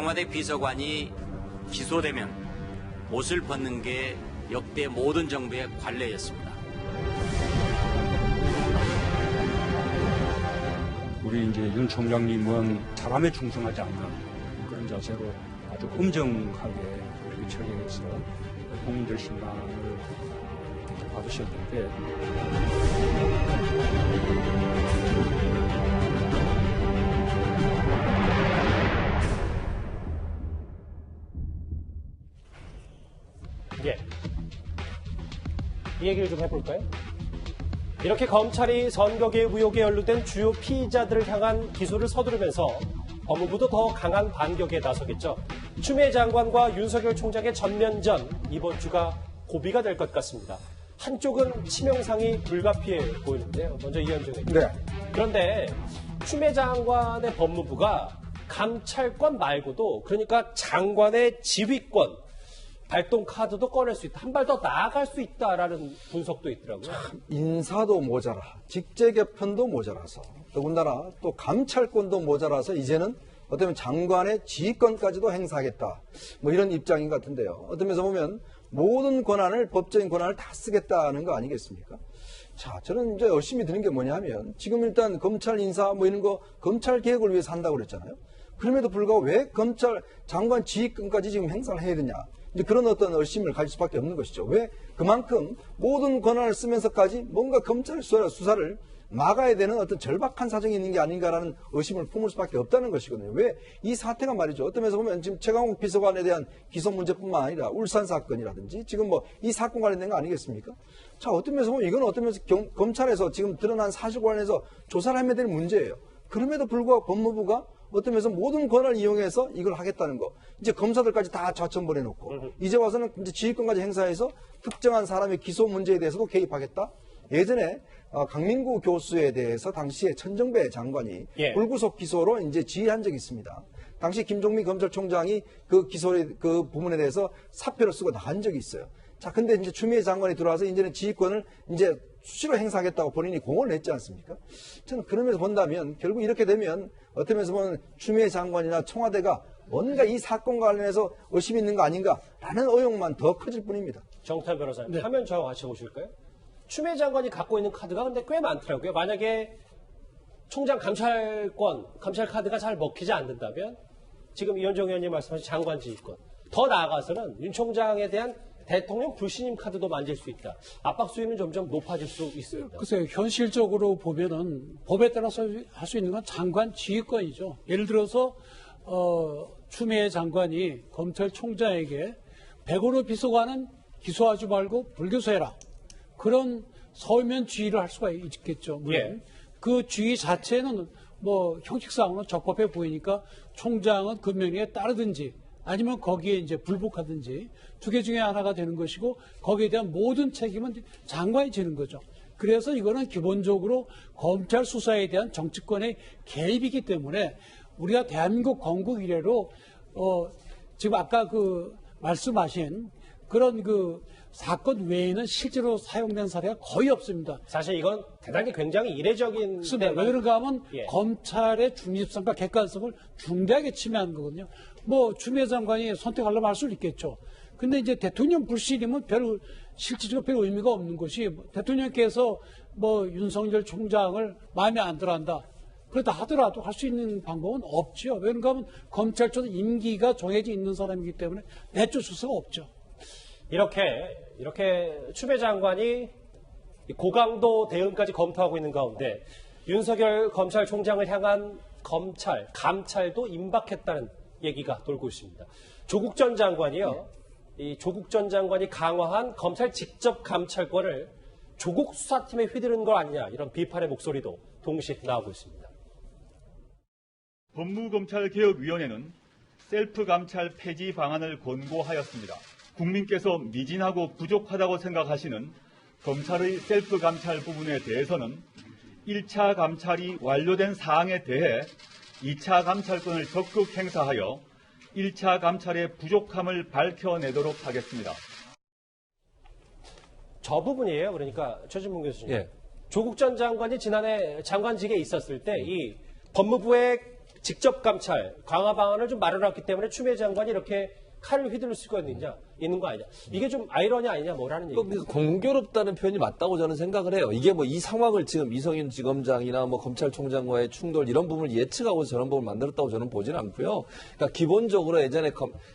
청와대 비서관이 기소되면 옷을 벗는 게 역대 모든 정부의 관례였습니다. 우리 이제 윤 총장님은 사람에 충성하지 않는 그런 자세로 아주 엄정하게 우리 처리해서 국민들 신망을 받으셨는데 예. 이 얘기를 좀 해볼까요? 이렇게 검찰이 선거개입 의혹에 연루된 주요 피의자들을 향한 기소를 서두르면서 법무부도 더 강한 반격에 나서겠죠. 추미애 장관과 윤석열 총장의 전면전 이번 주가 고비가 될 것 같습니다. 한쪽은 치명상이 불가피해 보이는데요. 먼저 이현정 의원. 네. 그런데 추미애 장관의 법무부가 감찰권 말고도 그러니까 장관의 지휘권 발동 카드도 꺼낼 수 있다. 한 발 더 나아갈 수 있다라는 분석도 있더라고요. 인사도 모자라, 직제 개편도 모자라서, 더군다나 또 감찰권도 모자라서 이제는 어쩌면 장관의 지휘권까지도 행사하겠다. 뭐 이런 입장인 것 같은데요. 어떤 면에서 보면 모든 권한을, 법적인 권한을 다 쓰겠다는 거 아니겠습니까? 자, 저는 이제 열심히 드는 게 뭐냐면 지금 일단 검찰 인사 뭐 이런 거 검찰 개혁을 위해서 한다고 그랬잖아요. 그럼에도 불구하고 왜 검찰 장관 지휘권까지 지금 행사를 해야 되냐. 이제 그런 어떤 의심을 가질 수밖에 없는 것이죠. 왜? 그만큼 모든 권한을 쓰면서까지 뭔가 검찰 수사를 막아야 되는 어떤 절박한 사정이 있는 게 아닌가라는 의심을 품을 수밖에 없다는 것이거든요. 왜? 이 사태가 말이죠. 어떤 면에서 보면 지금 최강욱 비서관에 대한 기소 문제뿐만 아니라 울산 사건이라든지 지금 뭐 이 사건 관련된 거 아니겠습니까? 자, 어떤 면에서 보면 이건 어떤 면에서 검찰에서 지금 드러난 사실 관련해서 조사를 하면 될 문제예요. 그럼에도 불구하고 법무부가 어떤 면에서 모든 권한을 이용해서 이걸 하겠다는 거. 이제 검사들까지 다 좌천 보내놓고 이제 와서는 이제 지휘권까지 행사해서 특정한 사람의 기소 문제에 대해서도 개입하겠다. 예전에 강민구 교수에 대해서 당시에 천정배 장관이 불구속 기소로 이제 지휘한 적이 있습니다. 당시 김종민 검찰총장이 그 기소의 그 부분에 대해서 사표를 쓰고 나간 적이 있어요. 자, 근데 이제 추미애 장관이 들어와서 이제는 지휘권을 이제 수시로 행사하겠다고 본인이 공언을 했지 않습니까? 저는 그러면서 본다면 결국 이렇게 되면 어떤 면에서 보면 추미애 장관이나 청와대가 뭔가 이 사건 관련해서 의심이 있는 거 아닌가라는 의혹만 더 커질 뿐입니다. 정태환 변호사님, 네. 화면 저와 같이 보실까요? 추미애 장관이 갖고 있는 카드가 근데 꽤 많더라고요. 만약에 총장 감찰권, 감찰 카드가 잘 먹히지 않는다면 지금 이현정 의원님 말씀하신 장관 지휘권, 더 나아가서는 윤 총장에 대한 대통령 불신임 카드도 만질 수 있다. 압박 수위는 점점 높아질 수 있습니다. 글쎄요, 현실적으로 보면은 법에 따라서 할 수 있는 건 장관 지휘권이죠. 예를 들어서 추미애 장관이 검찰총장에게 백원호 비서관은 기소하지 말고 불기소해라. 그런 서면 지휘를 할 수가 있겠죠. 물론 예. 그 지휘 자체는 뭐 형식상으로는 적법해 보이니까 총장은 그 명령에 따르든지 아니면 거기에 이제 불복하든지 두 개 중에 하나가 되는 것이고 거기에 대한 모든 책임은 장관이 지는 거죠. 그래서 이거는 기본적으로 검찰 수사에 대한 정치권의 개입이기 때문에 우리가 대한민국 건국 이래로 지금 아까 그 말씀하신 그런 그 사건 외에는 실제로 사용된 사례가 거의 없습니다. 사실 이건 대단히 굉장히 이례적인. 왜 그런가 하면 검찰의 중립성과 객관성을 중대하게 침해하는 거거든요. 뭐 추미애 장관이 선택하려면 할 수는 있겠죠. 근데 이제 대통령 불신임은 실질적으로 별 의미가 없는 것이 대통령께서 뭐 윤석열 총장을 마음에 안 들어한다. 그러다 하더라도 할 수 있는 방법은 없죠. 왜그런가 하면 검찰청은 임기가 정해져 있는 사람이기 때문에 내쫓을 수가 없죠. 이렇게 추미애 장관이 고강도 대응까지 검토하고 있는 가운데 윤석열 검찰총장을 향한 검찰, 감찰도 임박했다는 얘기가 돌고 있습니다. 조국 전 장관이요. 이 조국 전 장관이 강화한 검찰 직접 감찰권을 조국 수사팀에 휘두른 거 아니냐 이런 비판의 목소리도 동시에 나오고 있습니다. 법무검찰개혁위원회는 셀프 감찰 폐지 방안을 권고하였습니다. 국민께서 미진하고 부족하다고 생각하시는 검찰의 셀프 감찰 부분에 대해서는 1차 감찰이 완료된 사항에 대해 2차 감찰권을 적극 행사하여 1차 감찰의 부족함을 밝혀내도록 하겠습니다. 저 부분이에요. 그러니까 최진봉 교수님. 예. 조국 전 장관이 지난해 장관직에 있었을 때 이 법무부의 직접 감찰, 강화 방안을 좀 마련했기 때문에 추미애 장관이 이렇게 칼을 휘두를 수가 있는 거 아니냐. 이게 좀 아이러니 아니냐 뭐라는 얘기입니다. 공교롭다는 표현이 맞다고 저는 생각을 해요. 이게 뭐 이 상황을 지금 이성윤 지검장이나 뭐 검찰총장과의 충돌 이런 부분을 예측하고 저런 부분을 만들었다고 저는 보지는 않고요. 그러니까 기본적으로 예전에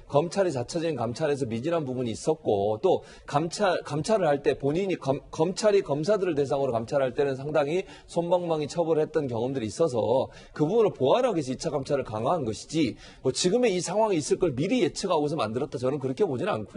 검찰이 자체적인 감찰에서 미진한 부분이 있었고 또 감찰을 할 때 본인이 검찰이 검사들을 대상으로 감찰할 때는 상당히 솜방망이 처벌을 했던 경험들이 있어서 그 부분을 보완하기 위해서 2차 감찰을 강화한 것이지 뭐 지금의 이 상황이 있을 걸 미리 예측하고서 만들었다 저는 그렇게 보지는 않고요.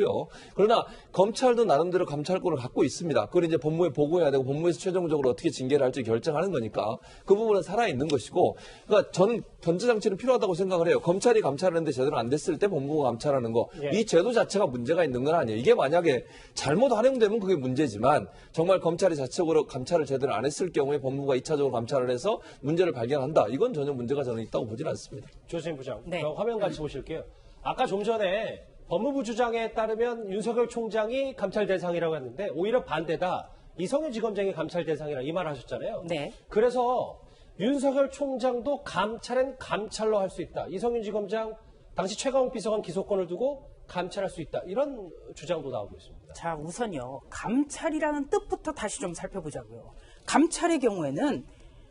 그러나 검찰도 나름대로 감찰권을 갖고 있습니다. 그걸 이제 법무부에 보고해야 되고 법무부에서 최종적으로 어떻게 징계를 할지 결정하는 거니까 그 부분은 살아있는 것이고 그러니까 저는 견제장치는 필요하다고 생각을 해요. 검찰이 감찰하는데 제대로 안 됐을 때 법무부가 감찰하는 거. 이 제도 자체가 문제가 있는 건 아니에요. 이게 만약에 잘못 활용되면 그게 문제지만 정말 검찰이 자체적으로 감찰을 제대로 안 했을 경우에 법무부가 2차적으로 감찰을 해서 문제를 발견한다. 이건 전혀 문제가 저는 있다고 보지는 않습니다. 조수진 부장, 네. 화면 같이 보실게요. 아까 좀 전에 법무부 주장에 따르면 윤석열 총장이 감찰 대상이라고 했는데 오히려 반대다. 이성윤 지검장이 감찰 대상이라 이 말 하셨잖아요. 네. 그래서 윤석열 총장도 감찰은 감찰로 할 수 있다. 이성윤 지검장 당시 최강욱 비서관 기소권을 두고 감찰할 수 있다. 이런 주장도 나오고 있습니다. 자, 우선요. 감찰이라는 뜻부터 다시 좀 살펴보자고요. 감찰의 경우에는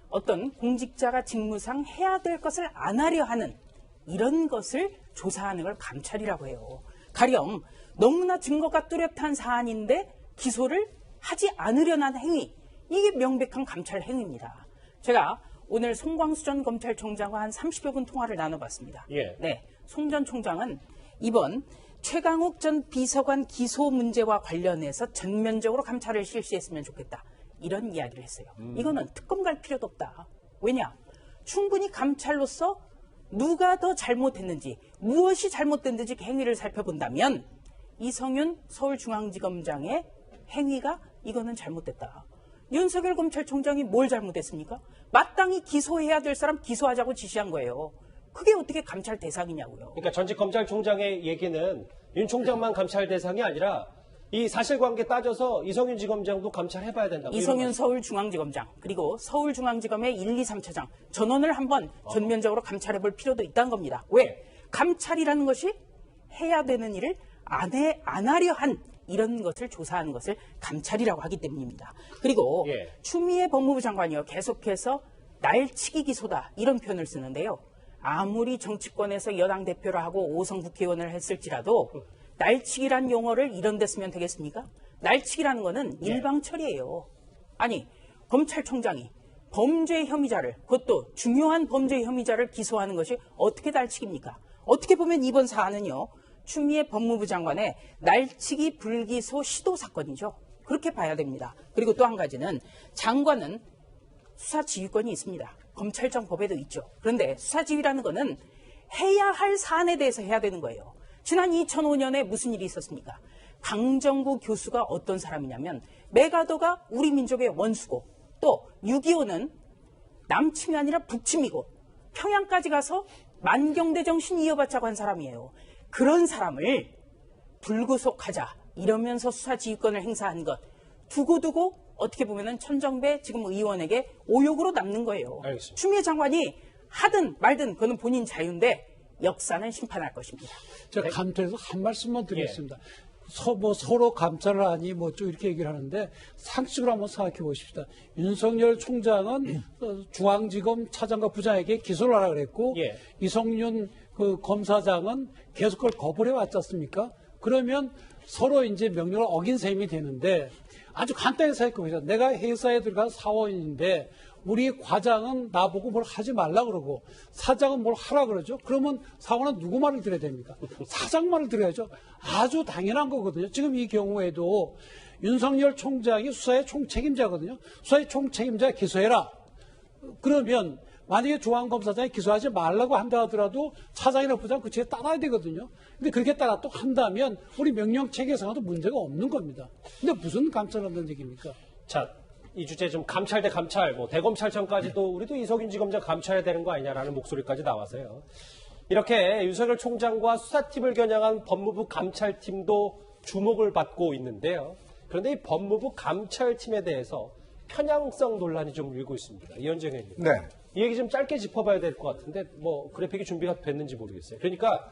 어떤 공직자가 직무상 해야 될 것을 안 하려 하는 이런 것을 조사하는 걸 감찰이라고 해요. 가령 너무나 증거가 뚜렷한 사안인데 기소를 하지 않으려는 행위. 이게 명백한 감찰 행위입니다. 제가 오늘 송광수 전 검찰총장과 한 30여 분 통화를 나눠봤습니다. 예. 네, 송 전 총장은 이번 최강욱 전 비서관 기소 문제와 관련해서 전면적으로 감찰을 실시했으면 좋겠다. 이런 이야기를 했어요. 이거는 특검 갈 필요도 없다. 왜냐? 충분히 감찰로서 누가 더 잘못했는지, 무엇이 잘못됐는지 행위를 살펴본다면 이성윤 서울중앙지검장의 행위가 이거는 잘못됐다. 윤석열 검찰총장이 뭘 잘못했습니까? 마땅히 기소해야 될 사람 기소하자고 지시한 거예요. 그게 어떻게 감찰 대상이냐고요. 그러니까 전직 검찰총장의 얘기는 윤 총장만 감찰 대상이 아니라 이 사실관계 따져서 이성윤 지검장도 감찰해봐야 된다고. 이성윤 서울중앙지검장 그리고 서울중앙지검의 1, 2, 3차장 전원을 한번 전면적으로 감찰해볼 필요도 있다는 겁니다. 왜? 감찰이라는 것이 해야 되는 일을 안 하려 한 이런 것을 조사하는 것을 감찰이라고 하기 때문입니다. 그리고 예. 추미애 법무부 장관이요 계속해서 날치기 기소다 이런 표현을 쓰는데요. 아무리 정치권에서 여당 대표를 하고 5선 국회의원을 했을지라도 날치기란 용어를 이런 데 쓰면 되겠습니까? 날치기라는 거는 일방처리예요. 아니 검찰총장이 범죄 혐의자를 그것도 중요한 범죄 혐의자를 기소하는 것이 어떻게 날치기입니까? 어떻게 보면 이번 사안은요. 추미애 법무부 장관의 날치기 불기소 시도 사건이죠. 그렇게 봐야 됩니다. 그리고 또 한 가지는 장관은 수사지휘권이 있습니다. 검찰청 법에도 있죠. 그런데 수사지휘라는 거는 해야 할 사안에 대해서 해야 되는 거예요. 지난 2005년에 무슨 일이 있었습니까? 강정구 교수가 어떤 사람이냐면 메가더가 우리 민족의 원수고 또 6.25는 남침이 아니라 북침이고 평양까지 가서 만경대 정신 이어받자고 한 사람이에요. 그런 사람을 불구속하자 이러면서 수사지휘권을 행사한 것 두고두고 어떻게 보면은 천정배 지금 의원에게 오욕으로 남는 거예요. 알겠습니다. 추미애 장관이 하든 말든 그거는 본인 자유인데 역사는 심판할 것입니다. 제가 감찰에서 한 말씀만 드리겠습니다. 서로 감찰을 하니 좀 이렇게 얘기를 하는데 상식으로 한번 생각해 보십시다. 윤석열 총장은 중앙지검 차장과 부장에게 기소를 하라 그랬고 예. 이성윤 그 검사장은 계속 그걸 거부해 왔지 않습니까? 그러면 서로 이제 명령을 어긴 셈이 되는데 아주 간단히 생각해 보세요. 내가 회사에 들어간 사원인데 우리 과장은 나보고 뭘 하지 말라 그러고 사장은 뭘 하라 그러죠. 그러면 사원은 누구 말을 들어야 됩니까? 사장 말을 들어야죠. 아주 당연한 거거든요. 지금 이 경우에도 윤석열 총장이 수사의 총책임자거든요. 수사의 총책임자 기소해라. 그러면 만약에 중앙검사장이 기소하지 말라고 한다 하더라도 차장이나 부장 그 뒤에 따라야 되거든요. 근데 그렇게 따라 또 한다면 우리 명령 체계상도 문제가 없는 겁니다. 근데 무슨 감찰을 한다는 얘기입니까? 자, 이 주제 좀 감찰 대 감찰, 대검찰청까지도 우리도 이성윤 지검장 감찰해야 되는 거 아니냐라는 목소리까지 나와서요. 이렇게 윤석열 총장과 수사팀을 겨냥한 법무부 감찰팀도 주목을 받고 있는데요. 그런데 이 법무부 감찰팀에 대해서 편향성 논란이 좀 일고 있습니다. 이현정 의원님. 네. 이 얘기 좀 짧게 짚어봐야 될 것 같은데 뭐 그래픽이 준비가 됐는지 모르겠어요. 그러니까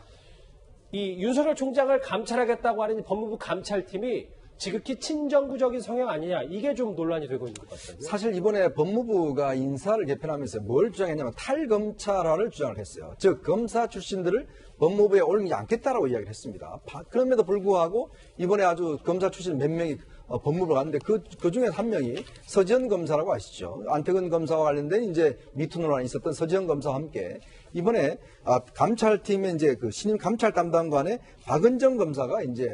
이 윤석열 총장을 감찰하겠다고 하는 법무부 감찰팀이 지극히 친정부적인 성향 아니냐, 이게 좀 논란이 되고 있는 것 같아요. 사실 이번에 법무부가 인사를 개편하면서 뭘 주장했냐면 탈검찰화를 주장을 했어요. 즉 검사 출신들을 법무부에 올리지 않겠다라고 이야기를 했습니다. 그럼에도 불구하고 이번에 아주 검사 출신 몇 명이 법무부로 갔는데 그 중에 한 명이 서지현 검사라고 아시죠? 안태근 검사와 관련된 이제 미투 논란이 있었던 서지현 검사와 함께 이번에 감찰팀의 이제 그 신임 감찰 담당관의 박은정 검사가 이제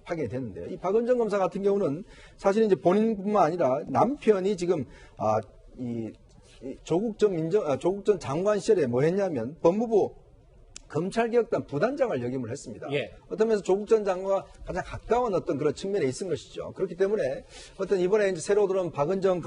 파견이 됐는데요. 이 박은정 검사 같은 경우는 사실 이제 본인뿐만 아니라 남편이 지금 조국 전 장관 시절에 뭐 했냐면 법무부 검찰개혁단 부단장을 역임을 했습니다. 예. 어떤 면에서 조국 전 장관과 가장 가까운 어떤 그런 측면에 있은 것이죠. 그렇기 때문에 어떤 이번에 이제 새로 들어온 박은정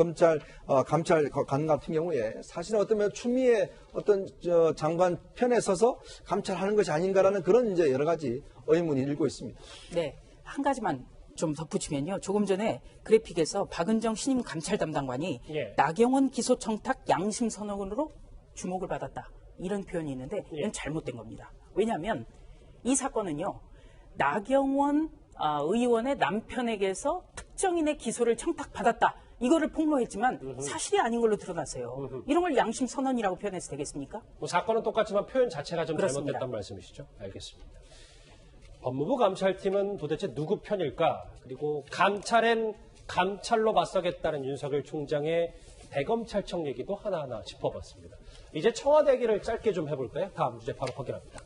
감찰관 같은 경우에 사실은 어떤 면 추미애 어떤 장관 편에 서서 감찰하는 것이 아닌가라는 그런 이제 여러 가지 의문이 일고 있습니다. 네, 한 가지만 좀 덧붙이면요. 조금 전에 그래픽에서 박은정 신임 감찰 담당관이 예. 나경원 기소 청탁 양심 선언으로 주목을 받았다. 이런 표현이 있는데 이건 잘못된 겁니다. 왜냐하면 이 사건은요. 나경원 의원의 남편에게서 특정인의 기소를 청탁받았다. 이거를 폭로했지만 사실이 아닌 걸로 드러났어요. 이런 걸 양심 선언이라고 표현해서 되겠습니까? 뭐 사건은 똑같지만 표현 자체가 좀 그렇습니다. 잘못됐다는 말씀이시죠? 알겠습니다. 법무부 감찰팀은 도대체 누구 편일까? 그리고 감찰엔 감찰로 맞서겠다는 윤석열 총장의 대검찰청 얘기도 하나하나 짚어봤습니다. 이제 청와대 얘기를 짧게 좀 해볼까요? 다음 주제 바로 확인합니다.